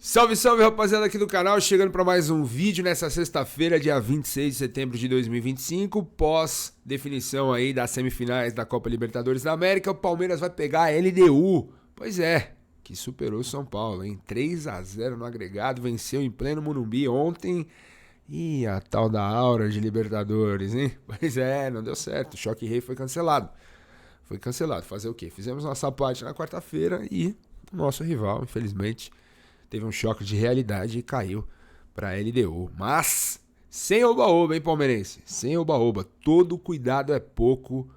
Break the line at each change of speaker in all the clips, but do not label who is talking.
Salve, salve, rapaziada aqui do canal, chegando para mais um vídeo nessa sexta-feira, dia 26 de setembro de 2025, pós definição aí das semifinais da Copa Libertadores da América. O Palmeiras vai pegar a LDU, pois é, que superou o São Paulo, hein? 3-0 no agregado, venceu em pleno Morumbi ontem. E a tal da aura de Libertadores, hein? Pois é, não deu certo, o Choque Rei foi cancelado. Foi cancelado, fazer o quê? Fizemos nossa parte na quarta-feira e o nosso rival, infelizmente, teve um choque de realidade e caiu para a LDU. Mas sem oba-oba, hein, palmeirense? Sem oba-oba. Todo cuidado é pouco,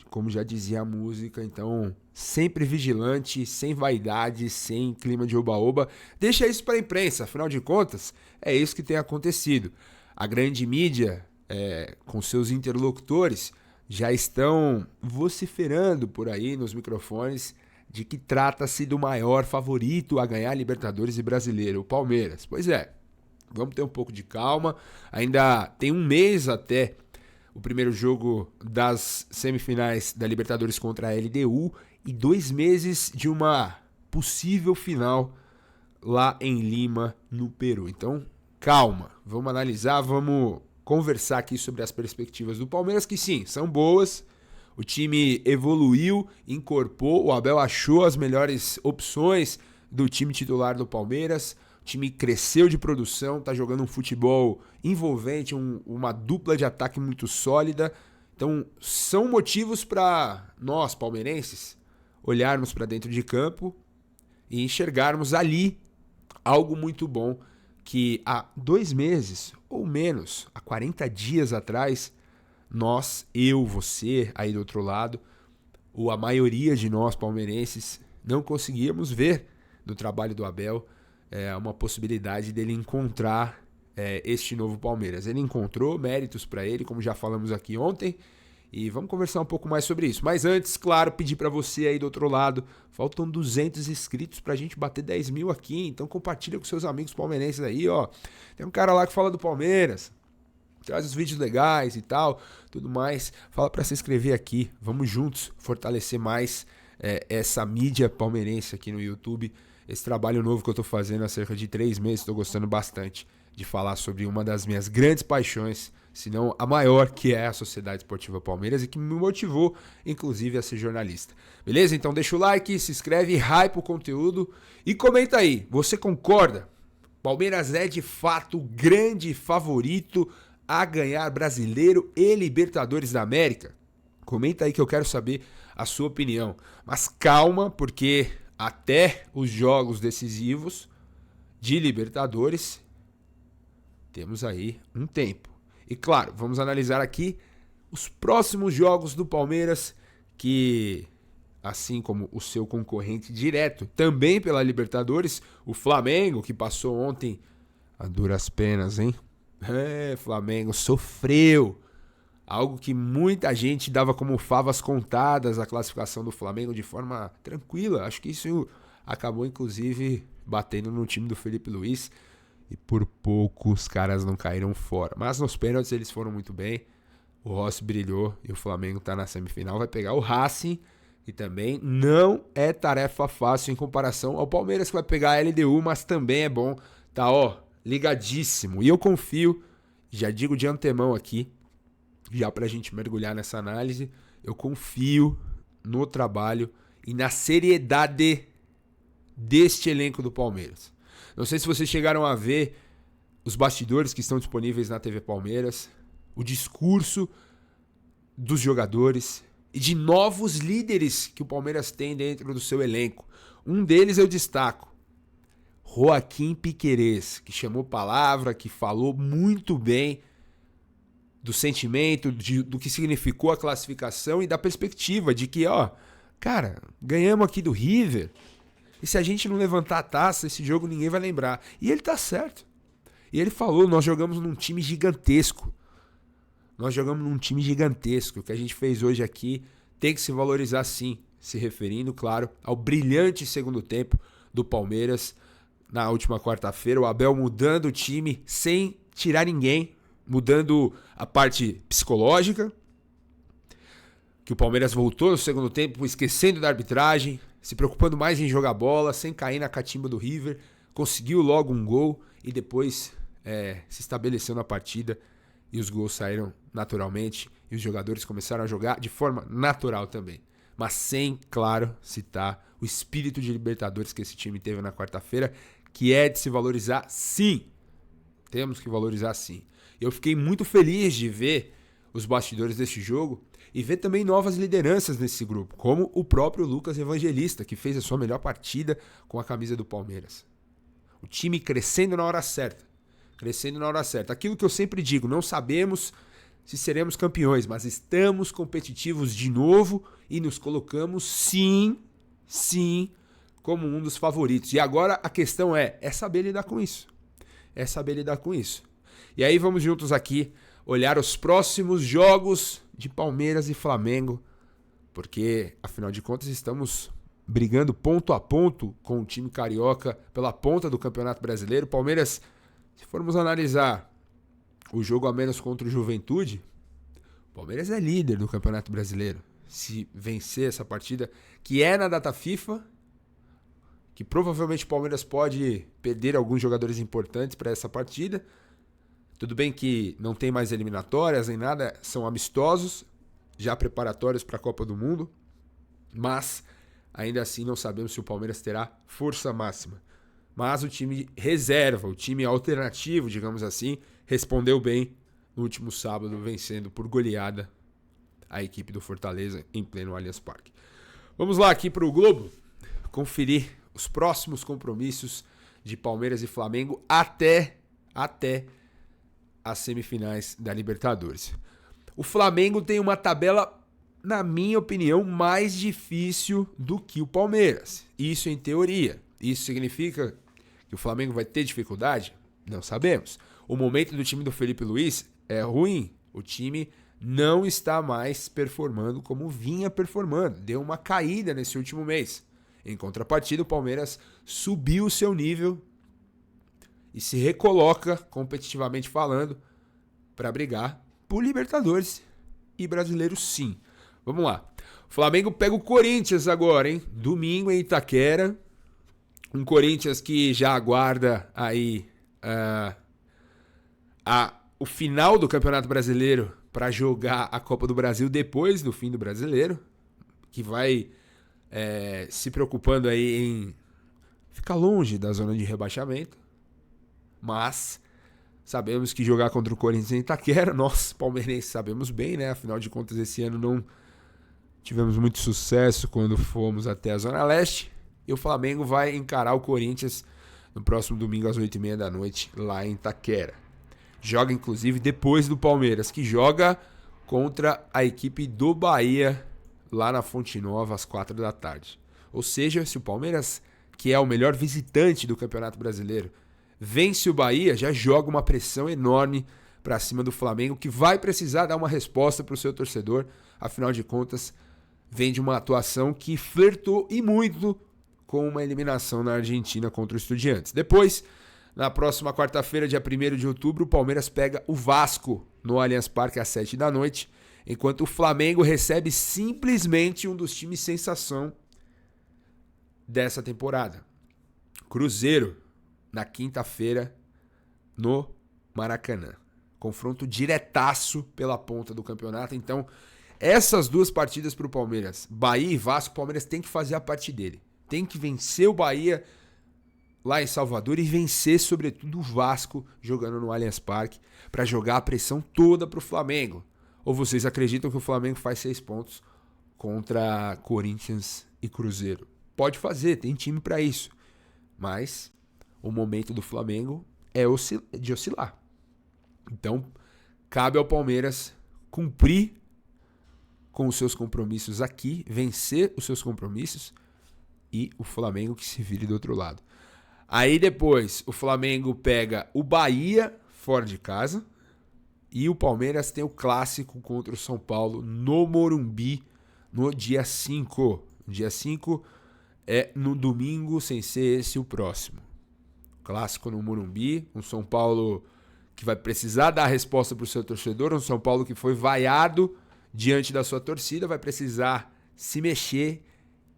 como já dizia a música. Então, sempre vigilante, sem vaidade, sem clima de oba-oba. Deixa isso para a imprensa. Afinal de contas, é isso que tem acontecido. A grande mídia, com seus interlocutores, já estão vociferando por aí nos microfones de que trata-se do maior favorito a ganhar Libertadores e Brasileiro, o Palmeiras. Pois é, vamos ter um pouco de calma. Ainda tem um mês até o primeiro jogo das semifinais da Libertadores contra a LDU e 2 meses de uma possível final lá em Lima, no Peru. Então, calma, vamos analisar, vamos conversar aqui sobre as perspectivas do Palmeiras, que sim, são boas. O time evoluiu, incorporou, o Abel achou as melhores opções do time titular do Palmeiras. O time cresceu de produção, está jogando um futebol envolvente, uma dupla de ataque muito sólida. Então, são motivos para nós, palmeirenses, olharmos para dentro de campo e enxergarmos ali algo muito bom que há 2 meses, ou menos, há 40 dias atrás, nós, eu, você, aí do outro lado, ou a maioria de nós palmeirenses, não conseguíamos ver no trabalho do Abel uma possibilidade dele encontrar este novo Palmeiras. Ele encontrou, méritos para ele, como já falamos aqui ontem, e vamos conversar um pouco mais sobre isso. Mas antes, claro, pedir para você aí do outro lado, faltam 200 inscritos pra gente bater 10 mil aqui, então compartilha com seus amigos palmeirenses aí, ó. Tem um cara lá que fala do Palmeiras, traz os vídeos legais e tal, tudo mais. Fala para se inscrever aqui. Vamos juntos fortalecer mais essa mídia palmeirense aqui no YouTube. Esse trabalho novo que eu tô fazendo há cerca de 3 meses. Tô gostando bastante de falar sobre uma das minhas grandes paixões, se não a maior, que é a Sociedade Esportiva Palmeiras, e que me motivou, inclusive, a ser jornalista. Beleza? Então deixa o like, se inscreve, hype o conteúdo e comenta aí. Você concorda? Palmeiras é de fato o grande favorito a ganhar Brasileiro e Libertadores da América? Comenta aí que eu quero saber a sua opinião. Mas calma, porque até os jogos decisivos de Libertadores temos aí um tempo. E claro, vamos analisar aqui os próximos jogos do Palmeiras, que, assim como o seu concorrente direto, também pela Libertadores, o Flamengo, que passou ontem a duras penas, hein? Flamengo sofreu. Algo que muita gente dava como favas contadas, a classificação do Flamengo de forma tranquila. Acho que isso acabou, inclusive, batendo no time do Felipe Luiz. E por pouco os caras não caíram fora. Mas nos pênaltis eles foram muito bem. O Rossi brilhou e o Flamengo está na semifinal. Vai pegar o Racing, que também não é tarefa fácil em comparação ao Palmeiras, que vai pegar a LDU, mas também é bom. Tá, ó, ligadíssimo. E eu confio, já digo de antemão aqui, já pra gente mergulhar nessa análise, eu confio no trabalho e na seriedade deste elenco do Palmeiras. Não sei se vocês chegaram a ver os bastidores que estão disponíveis na TV Palmeiras, o discurso dos jogadores e de novos líderes que o Palmeiras tem dentro do seu elenco. Um deles eu destaco, Joaquim Piquerez, que chamou palavra, que falou muito bem do sentimento, do que significou a classificação e da perspectiva de que, ó, cara, ganhamos aqui do River e se a gente não levantar a taça, esse jogo ninguém vai lembrar. E ele tá certo. E ele falou, nós jogamos num time gigantesco. Nós jogamos num time gigantesco. O que a gente fez hoje aqui tem que se valorizar sim, se referindo, claro, ao brilhante segundo tempo do Palmeiras na última quarta-feira. O Abel mudando o time sem tirar ninguém, mudando a parte psicológica, que o Palmeiras voltou no segundo tempo esquecendo da arbitragem, se preocupando mais em jogar bola, sem cair na catimba do River. conseguiu logo um gol e depois se estabeleceu na partida e os gols saíram naturalmente e os jogadores começaram a jogar de forma natural também. Mas sem, claro, citar o espírito de Libertadores que esse time teve na quarta-feira, que é de se valorizar sim. Temos que valorizar sim. Eu fiquei muito feliz de ver os bastidores deste jogo e ver também novas lideranças nesse grupo, como o próprio Lucas Evangelista, que fez a sua melhor partida com a camisa do Palmeiras. O time crescendo na hora certa. Crescendo na hora certa. Aquilo que eu sempre digo, não sabemos se seremos campeões, mas estamos competitivos de novo e nos colocamos sim, como um dos favoritos. E agora a questão é saber lidar com isso. É saber lidar com isso. E aí vamos juntos aqui olhar os próximos jogos de Palmeiras e Flamengo, porque afinal de contas estamos brigando ponto a ponto com o time carioca pela ponta do Campeonato Brasileiro. Palmeiras, se formos analisar o jogo a menos contra o Juventude, o Palmeiras é líder do Campeonato Brasileiro. Se vencer essa partida, que é na data FIFA, que provavelmente o Palmeiras pode perder alguns jogadores importantes para essa partida. Tudo bem que não tem mais eliminatórias nem nada, são amistosos, já preparatórios para a Copa do Mundo, mas ainda assim não sabemos se o Palmeiras terá força máxima. Mas o time reserva, o time alternativo, digamos assim, respondeu bem no último sábado, vencendo por goleada a equipe do Fortaleza em pleno Allianz Parque. Vamos lá aqui para o Globo conferir os próximos compromissos de Palmeiras e Flamengo até as semifinais da Libertadores. O Flamengo tem uma tabela, na minha opinião, mais difícil do que o Palmeiras. Isso em teoria. Isso significa que o Flamengo vai ter dificuldade? Não sabemos. O momento do time do Felipe Luiz é ruim. O time não está mais performando como vinha performando. Deu uma caída nesse último mês. Em contrapartida, o Palmeiras subiu o seu nível e se recoloca, competitivamente falando, para brigar por Libertadores e Brasileiro sim. Vamos lá. O Flamengo pega o Corinthians agora, hein? Domingo em Itaquera. Um Corinthians que já aguarda aí o final do Campeonato Brasileiro para jogar a Copa do Brasil depois do fim do Brasileiro, que vai se preocupando aí em ficar longe da zona de rebaixamento. Mas sabemos que jogar contra o Corinthians em Itaquera, nós palmeirenses sabemos bem, né? Afinal de contas, esse ano não tivemos muito sucesso quando fomos até a Zona Leste. E o Flamengo vai encarar o Corinthians no próximo domingo às 8h30 da noite, lá em Itaquera. Joga, inclusive, depois do Palmeiras, que joga contra a equipe do Bahia, lá na Fonte Nova, às 4 da tarde. Ou seja, se o Palmeiras, que é o melhor visitante do Campeonato Brasileiro, vence o Bahia, já joga uma pressão enorme para cima do Flamengo, que vai precisar dar uma resposta para o seu torcedor. Afinal de contas, vem de uma atuação que flertou e muito com uma eliminação na Argentina contra o Estudiantes. Depois, na próxima quarta-feira, dia 1º de outubro, o Palmeiras pega o Vasco no Allianz Parque às 7 da noite, enquanto o Flamengo recebe simplesmente um dos times sensação dessa temporada. Cruzeiro, na quinta-feira, no Maracanã. Confronto diretaço pela ponta do campeonato. Então, essas duas partidas para o Palmeiras, Bahia e Vasco, o Palmeiras tem que fazer a parte dele. Tem que vencer o Bahia lá em Salvador e vencer, sobretudo, o Vasco jogando no Allianz Parque para jogar a pressão toda para o Flamengo. Ou vocês acreditam que o Flamengo faz 6 pontos contra Corinthians e Cruzeiro? Pode fazer, tem time para isso. Mas o momento do Flamengo é de oscilar. Então, cabe ao Palmeiras cumprir com os seus compromissos aqui, vencer os seus compromissos e o Flamengo que se vire do outro lado. Aí depois o Flamengo pega o Bahia fora de casa e o Palmeiras tem o clássico contra o São Paulo no Morumbi no dia 5. O dia 5 é no domingo, sem ser esse o próximo. Clássico no Morumbi, um São Paulo que vai precisar dar a resposta para o seu torcedor, um São Paulo que foi vaiado diante da sua torcida, vai precisar se mexer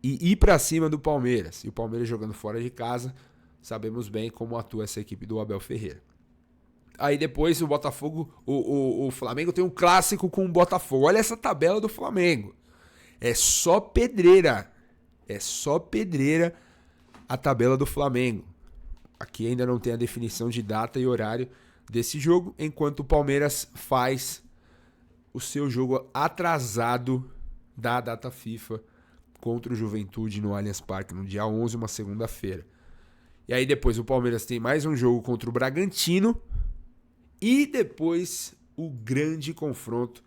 e ir para cima do Palmeiras. E o Palmeiras jogando fora de casa sabemos bem como atua essa equipe do Abel Ferreira. Aí depois o Botafogo, o Flamengo tem um clássico com o Botafogo. Olha essa tabela do Flamengo. É só pedreira. É só pedreira a tabela do Flamengo. Aqui ainda não tem a definição de data e horário desse jogo, enquanto o Palmeiras faz o seu jogo atrasado da data FIFA contra o Juventude no Allianz Parque, no dia 11, uma segunda-feira. E aí depois o Palmeiras tem mais um jogo contra o Bragantino e depois o grande confronto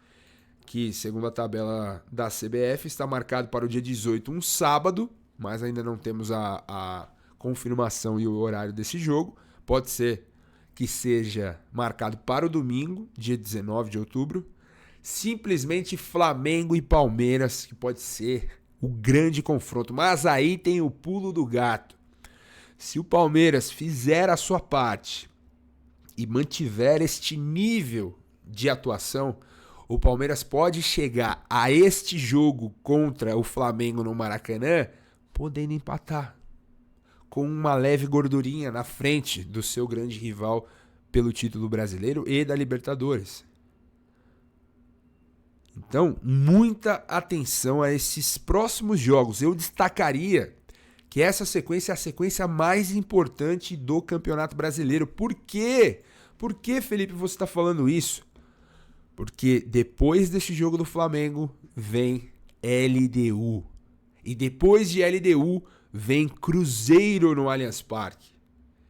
que, segundo a tabela da CBF, está marcado para o dia 18, um sábado, mas ainda não temos a confirmação e o horário desse jogo. Pode ser que seja marcado para o domingo, dia 19 de outubro. Simplesmente Flamengo e Palmeiras, que pode ser o grande confronto. Mas aí tem o pulo do gato. Se o Palmeiras fizer a sua parte e mantiver este nível de atuação, o Palmeiras pode chegar a este jogo contra o Flamengo no Maracanã podendo empatar, com uma leve gordurinha na frente do seu grande rival pelo título brasileiro e da Libertadores. Então, muita atenção a esses próximos jogos. Eu destacaria que essa sequência é a sequência mais importante do Campeonato Brasileiro. Por quê? Por que, Felipe, você está falando isso? Porque depois deste jogo do Flamengo vem LDU. E depois de LDU vem Cruzeiro no Allianz Parque.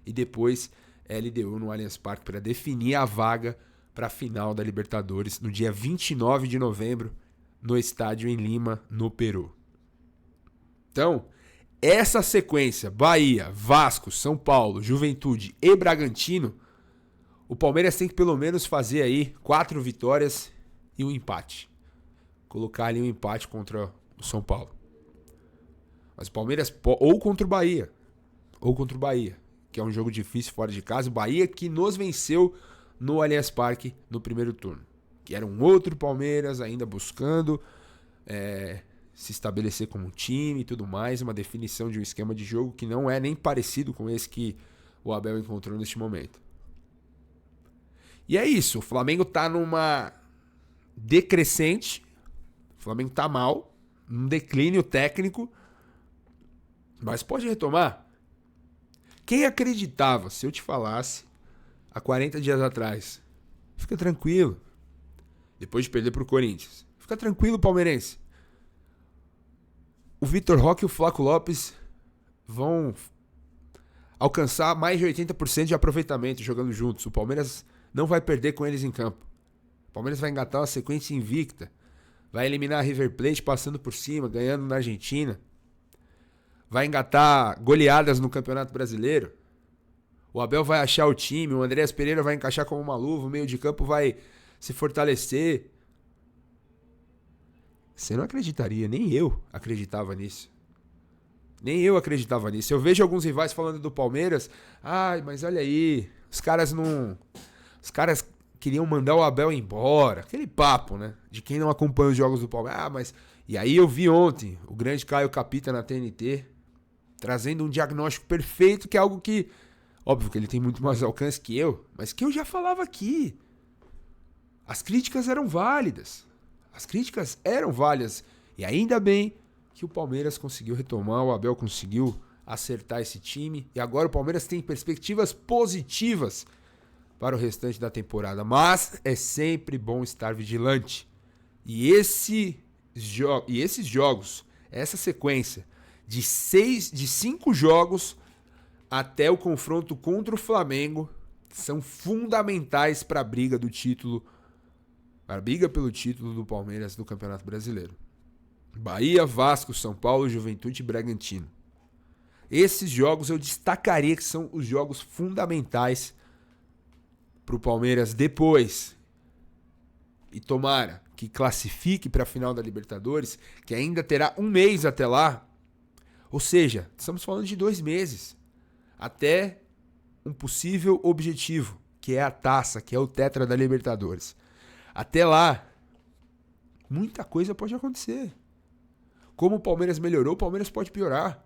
E depois LDU no Allianz Parque para definir a vaga para a final da Libertadores no dia 29 de novembro no estádio em Lima, no Peru. Então, essa sequência, Bahia, Vasco, São Paulo, Juventude e Bragantino, o Palmeiras tem que pelo menos fazer aí 4 vitórias e um empate. Colocar ali um empate contra o São Paulo. Mas o Palmeiras, ou contra o Bahia, que é um jogo difícil fora de casa. O Bahia que nos venceu no Allianz Parque no primeiro turno. Que era um outro Palmeiras ainda buscando se estabelecer como time e tudo mais. Uma definição de um esquema de jogo que não é nem parecido com esse que o Abel encontrou neste momento. E é isso, o Flamengo tá numa decrescente, o Flamengo tá mal, num declínio técnico, mas pode retomar. Quem acreditava, se eu te falasse, há 40 dias atrás, fica tranquilo, depois de perder pro Corinthians, fica tranquilo, palmeirense. O Vitor Roque e o Flaco Lopes vão alcançar mais de 80% de aproveitamento jogando juntos. O Palmeiras não vai perder com eles em campo. O Palmeiras vai engatar uma sequência invicta. Vai eliminar a River Plate passando por cima, ganhando na Argentina. Vai engatar goleadas no Campeonato Brasileiro. O Abel vai achar o time, o Andréas Pereira vai encaixar como uma luva, o meio de campo vai se fortalecer. Você não acreditaria, nem eu acreditava nisso. Nem eu acreditava nisso. Eu vejo alguns rivais falando do Palmeiras. Ai, mas olha aí, os caras queriam mandar o Abel embora. Aquele papo, né? De quem não acompanha os jogos do Palmeiras. Ah, mas... E aí eu vi ontem o grande Caio Capita na TNT trazendo um diagnóstico perfeito, que é algo que... Óbvio que ele tem muito mais alcance que eu, mas que eu já falava aqui. As críticas eram válidas. E ainda bem que o Palmeiras conseguiu retomar, o Abel conseguiu acertar esse time. E agora o Palmeiras tem perspectivas positivas para o restante da temporada. Mas é sempre bom estar vigilante. E esses jogos, essa sequência de 5 jogos até o confronto contra o Flamengo são fundamentais para a briga do título, para a briga pelo título do Palmeiras do Campeonato Brasileiro. Bahia, Vasco, São Paulo, Juventude e Bragantino. Esses jogos eu destacaria que são os jogos fundamentais para o Palmeiras depois. E tomara que classifique para a final da Libertadores, que ainda terá um mês até lá. Ou seja, estamos falando de 2 meses. Até um possível objetivo, que é a taça, que é o Tetra da Libertadores. Até lá, muita coisa pode acontecer. Como o Palmeiras melhorou, o Palmeiras pode piorar.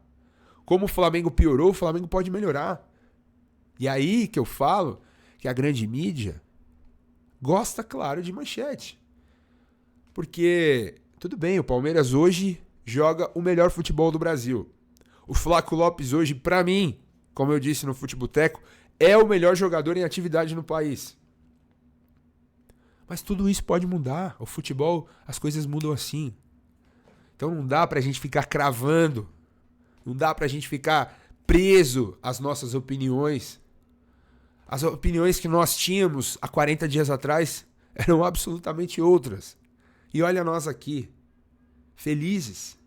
Como o Flamengo piorou, o Flamengo pode melhorar. E aí que eu falo que a grande mídia gosta, claro, de manchete. Porque, tudo bem, o Palmeiras hoje joga o melhor futebol do Brasil. O Flaco Lopes hoje, pra mim, como eu disse no Futeboteco, é o melhor jogador em atividade no país. Mas tudo isso pode mudar. O futebol, as coisas mudam assim. Então não dá pra gente ficar cravando. Não dá pra gente ficar preso às nossas opiniões. As opiniões que nós tínhamos há 40 dias atrás eram absolutamente outras. E olha nós aqui, felizes,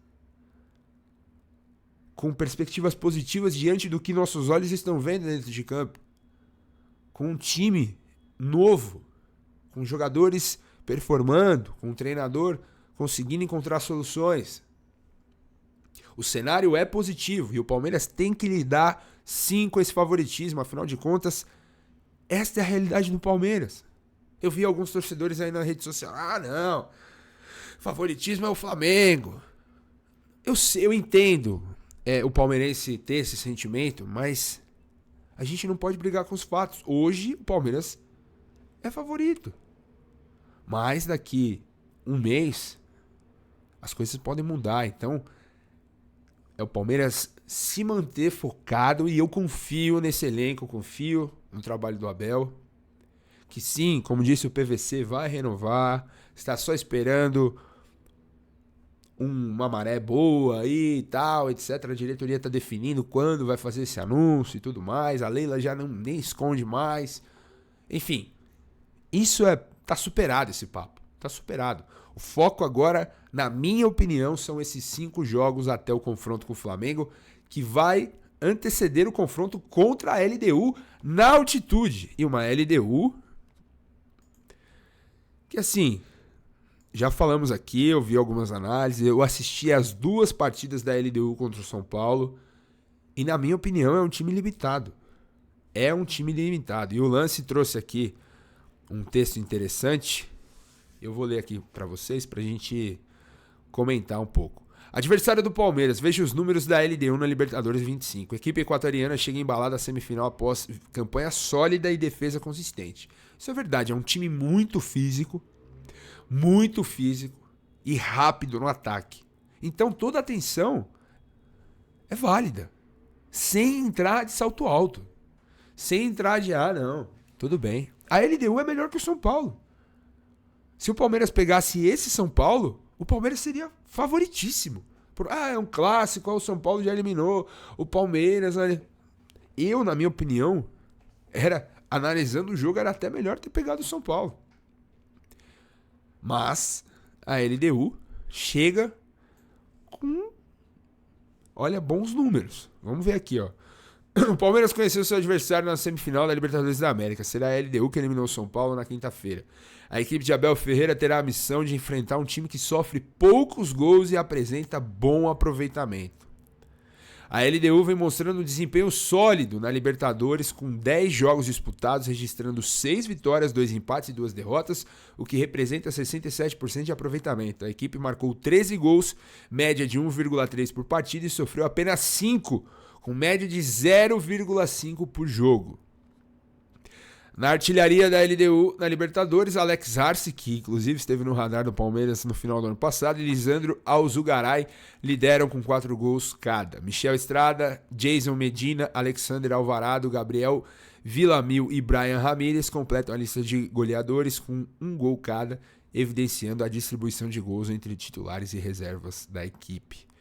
com perspectivas positivas diante do que nossos olhos estão vendo dentro de campo. Com um time novo, com jogadores performando, com um treinador conseguindo encontrar soluções. O cenário é positivo e o Palmeiras tem que lidar sim com esse favoritismo, afinal de contas, esta é a realidade do Palmeiras. Eu vi alguns torcedores aí na rede social, não, favoritismo é o Flamengo. Eu entendo o palmeirense ter esse sentimento, mas a gente não pode brigar com os fatos. Hoje o Palmeiras é favorito. Mas daqui um mês as coisas podem mudar. Então é o Palmeiras se manter focado e eu confio nesse elenco, confio no trabalho do Abel. Que sim, como disse o PVC, vai renovar. Está só esperando uma maré boa aí e tal, etc. A diretoria está definindo quando vai fazer esse anúncio e tudo mais. A Leila já nem esconde mais. Enfim, tá superado esse papo. Tá superado. O foco agora, na minha opinião, são esses 5 jogos até o confronto com o Flamengo, que vai anteceder o confronto contra a LDU na altitude. E uma LDU que, assim, já falamos aqui, eu vi algumas análises, eu assisti as 2 partidas da LDU contra o São Paulo e, na minha opinião, é um time limitado. É um time limitado. E o Lance trouxe aqui um texto interessante. Eu vou ler aqui para vocês, pra gente comentar um pouco. Adversário do Palmeiras, veja os números da LDU na Libertadores 25. A equipe equatoriana chega embalada à semifinal após campanha sólida e defesa consistente. Isso é verdade, é um time muito físico e rápido no ataque. Então toda a atenção é válida, sem entrar de salto alto, sem entrar de, não, tudo bem. A LDU é melhor que o São Paulo. Se o Palmeiras pegasse esse São Paulo, o Palmeiras seria favoritíssimo. É um clássico, o São Paulo já eliminou o Palmeiras. Eu, na minha opinião, analisando o jogo, era até melhor ter pegado o São Paulo. Mas a LDU chega com, bons números. Vamos ver aqui, ó. O Palmeiras conheceu seu adversário na semifinal da Libertadores da América. Será a LDU que eliminou o São Paulo na quinta-feira. A equipe de Abel Ferreira terá a missão de enfrentar um time que sofre poucos gols e apresenta bom aproveitamento. A LDU vem mostrando um desempenho sólido na Libertadores, com 10 jogos disputados, registrando 6 vitórias, 2 empates e 2 derrotas, o que representa 67% de aproveitamento. A equipe marcou 13 gols, média de 1,3 por partida, e sofreu apenas 5, com média de 0,5 por jogo. Na artilharia da LDU na Libertadores, Alex Arce, que inclusive esteve no radar do Palmeiras no final do ano passado, e Lisandro Alzugaray lideram com 4 gols cada. Michel Estrada, Jason Medina, Alexander Alvarado, Gabriel Villamil e Brian Ramírez completam a lista de goleadores com 1 gol cada, evidenciando a distribuição de gols entre titulares e reservas da equipe.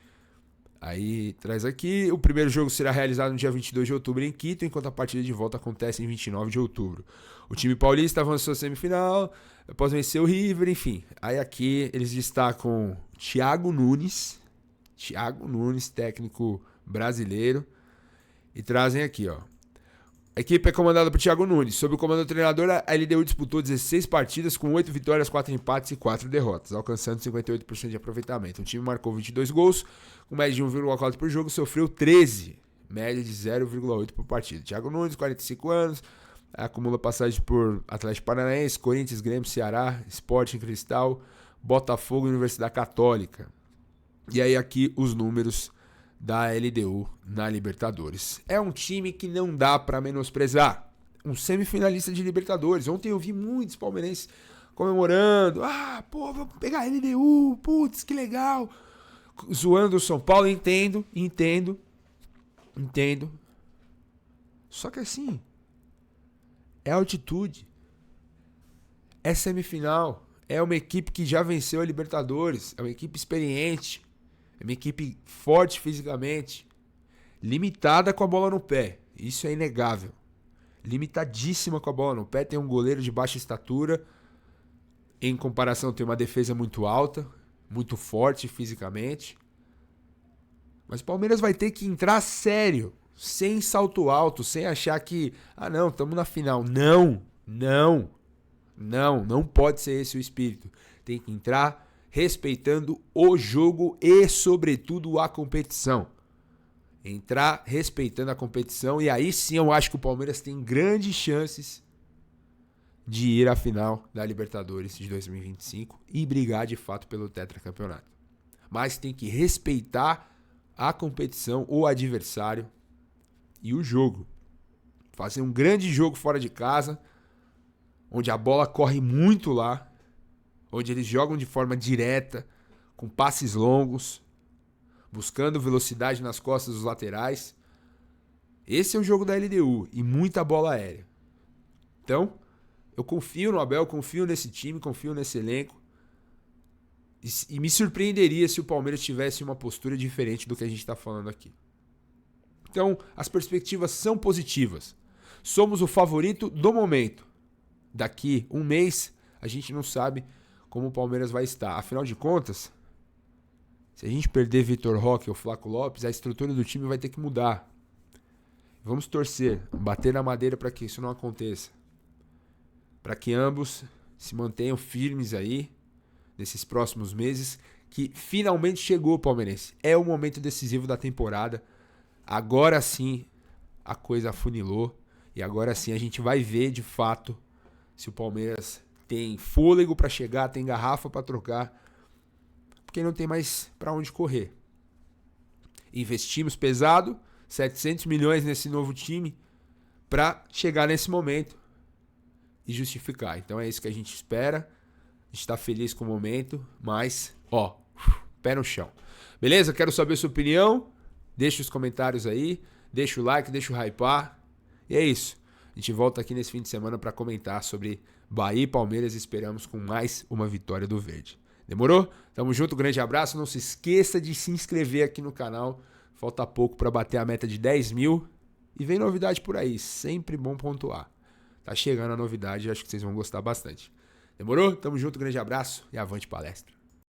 Aí traz aqui, o primeiro jogo será realizado no dia 22 de outubro em Quito, enquanto a partida de volta acontece em 29 de outubro. O time paulista avançou à semifinal, após vencer o River, enfim. Aí aqui eles destacam Thiago Nunes, técnico brasileiro, e trazem aqui, ó. A equipe é comandada por Thiago Nunes. Sob o comando do treinador, a LDU disputou 16 partidas com 8 vitórias, 4 empates e 4 derrotas, alcançando 58% de aproveitamento. O time marcou 22 gols, com média de 1,4 por jogo, sofreu 13, média de 0,8 por partida. Thiago Nunes, 45 anos, acumula passagem por Atlético Paranaense, Corinthians, Grêmio, Ceará, Sporting Cristal, Botafogo e Universidade Católica. E aí aqui os números da LDU na Libertadores. É um time que não dá para menosprezar. Um semifinalista de Libertadores. Ontem eu vi muitos palmeirenses comemorando. Ah, pô, vamos pegar a LDU. Putz, que legal. Zoando o São Paulo. Entendo. Só que assim, é altitude. É semifinal. É uma equipe que já venceu a Libertadores. É uma equipe experiente. É uma equipe forte fisicamente. Limitada com a bola no pé. Isso é inegável. Limitadíssima com a bola no pé. Tem um goleiro de baixa estatura. Em comparação, tem uma defesa muito alta. Muito forte fisicamente. Mas o Palmeiras vai ter que entrar sério. Sem salto alto. Sem achar que... Ah, não, estamos na final. Não pode ser esse o espírito. Tem que entrar respeitando o jogo e, sobretudo, a competição. Entrar respeitando a competição e aí sim eu acho que o Palmeiras tem grandes chances de ir à final da Libertadores de 2025 e brigar de fato pelo tetracampeonato. Mas tem que respeitar a competição, o adversário e o jogo. Fazer um grande jogo fora de casa, onde a bola corre muito lá, onde eles jogam de forma direta, com passes longos, buscando velocidade nas costas dos laterais. Esse é o jogo da LDU e muita bola aérea. Então, eu confio no Abel, confio nesse time, confio nesse elenco. E me surpreenderia se o Palmeiras tivesse uma postura diferente do que a gente está falando aqui. Então, as perspectivas são positivas. Somos o favorito do momento. Daqui um mês, a gente não sabe como o Palmeiras vai estar. Afinal de contas, se a gente perder Vitor Roque ou Flaco Lopes, a estrutura do time vai ter que mudar. Vamos torcer, bater na madeira para que isso não aconteça. Para que ambos se mantenham firmes aí nesses próximos meses, que finalmente chegou o palmeirense. É o momento decisivo da temporada. Agora sim a coisa afunilou e agora sim a gente vai ver de fato se o Palmeiras tem fôlego para chegar, tem garrafa para trocar, porque não tem mais para onde correr. Investimos pesado, 700 milhões nesse novo time para chegar nesse momento e justificar. Então é isso que a gente espera. A gente está feliz com o momento, mas, pé no chão. Beleza? Quero saber a sua opinião. Deixa os comentários aí, deixa o like, deixa o hypar. E é isso. A gente volta aqui nesse fim de semana para comentar sobre Bahia e Palmeiras. Esperamos com mais uma vitória do Verde. Demorou? Tamo junto, grande abraço. Não se esqueça de se inscrever aqui no canal. Falta pouco para bater a meta de 10 mil. E vem novidade por aí, sempre bom pontuar. Tá chegando a novidade, acho que vocês vão gostar bastante. Demorou? Tamo junto, grande abraço e avante palestra.